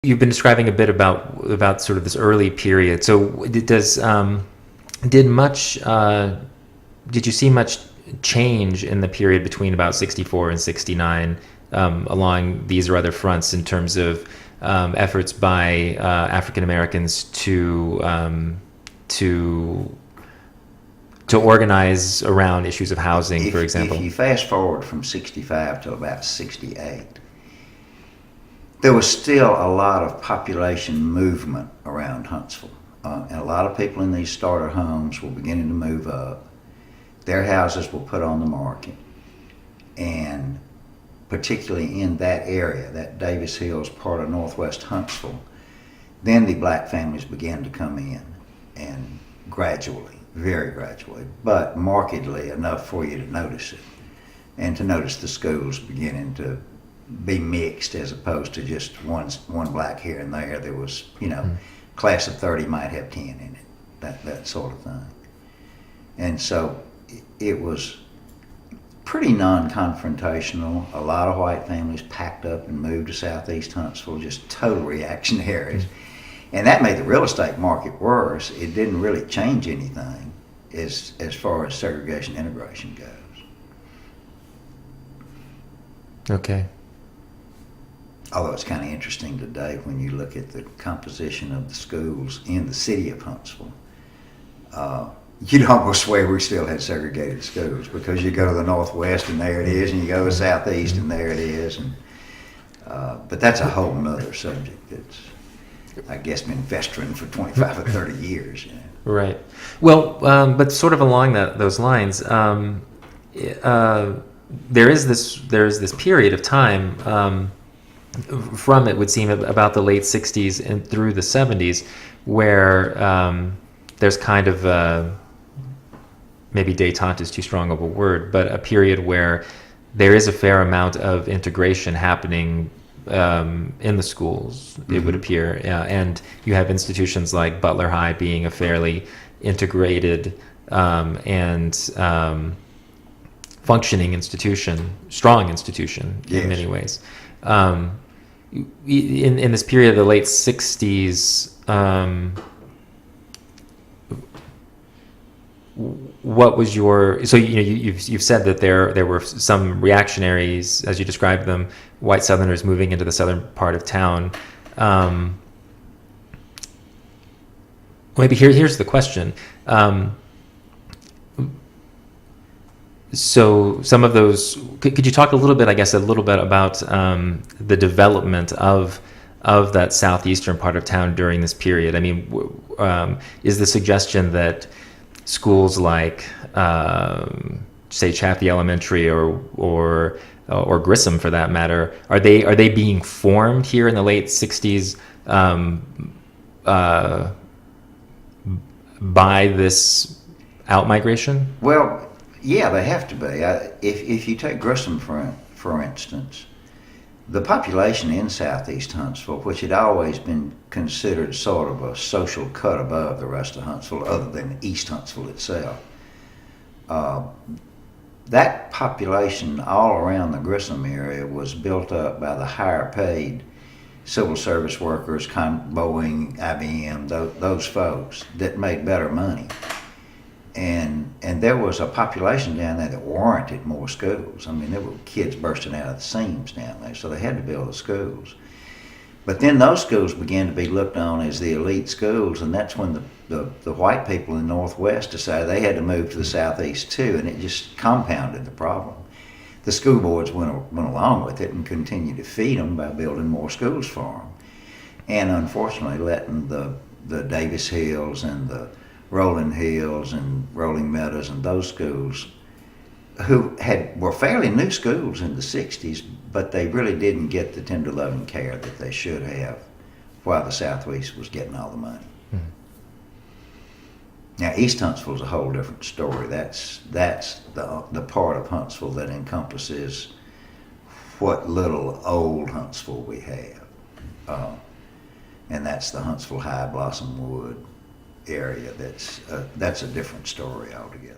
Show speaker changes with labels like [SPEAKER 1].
[SPEAKER 1] You've been describing a bit about sort of this early period. So did you see much change in the period between about 64 and 69 along these or other fronts in terms of efforts by African Americans to organize around issues of housing, for example?
[SPEAKER 2] If you fast forward from 65 to about 68, there was still a lot of population movement around Huntsville. And a lot of people in these starter homes were beginning to move up. Their houses were put on the market. And particularly in that area, that Davis Hills part of northwest Huntsville, then the black families began to come in, and gradually, very gradually, but markedly enough for you to notice it, and to notice the schools beginning to be mixed as opposed to just one black here and there. There was, class of 30 might have 10 in it, that sort of thing. And so it was pretty non-confrontational. A lot of white families packed up and moved to southeast Huntsville, just total reactionaries. And that made the real estate market worse. It didn't really change anything as far as segregation integration goes.
[SPEAKER 1] Okay.
[SPEAKER 2] Although it's kind of interesting today when you look at the composition of the schools in the city of Huntsville. You'd almost swear we still had segregated schools, because you go to the northwest and there it is, and you go to the southeast and there it is. And but that's a whole nother subject that's, I guess, been festering for 25 or 30 years.
[SPEAKER 1] Right. Well, but sort of along those lines, there is this period of time from, it would seem, about the late 60s and through the 70s, where there's kind of maybe détente is too strong of a word, but a period where there is a fair amount of integration happening in the schools, it would appear. And you have institutions like Butler High being a fairly integrated and functioning institution, strong institution in many ways. In this period of the late 60s, what was your, so you've said that there were some reactionaries, as you described them, white Southerners moving into the southern part of town. Maybe here's the question. So some of those, could you talk a little bit about the development of that southeastern part of town during this period? I mean, is the suggestion that schools like, say, Chaffee Elementary or Grissom, for that matter, are they being formed here in the late 60s by this outmigration?
[SPEAKER 2] Well, yeah, they have to be. If you take Grissom, for instance, the population in southeast Huntsville, which had always been considered sort of a social cut above the rest of Huntsville, other than East Huntsville itself, that population all around the Grissom area was built up by the higher paid civil service workers, Boeing, IBM, those folks that made better money. And there was a population down there that warranted more schools. I mean, there were kids bursting out of the seams down there, so they had to build the schools. But then those schools began to be looked on as the elite schools, and that's when the white people in the Northwest decided they had to move to the Southeast too, and it just compounded the problem. The school boards went along with it and continued to feed them by building more schools for them. And unfortunately letting the Davis Hills and the Rolling Hills and Rolling Meadows and those schools, who were fairly new schools in the 60s, but they really didn't get the tender loving care that they should have while the Southeast was getting all the money. Mm-hmm. Now, East Huntsville is a whole different story. That's the part of Huntsville that encompasses what little old Huntsville we have. And that's the Huntsville High, Blossom Wood area. That's a different story altogether.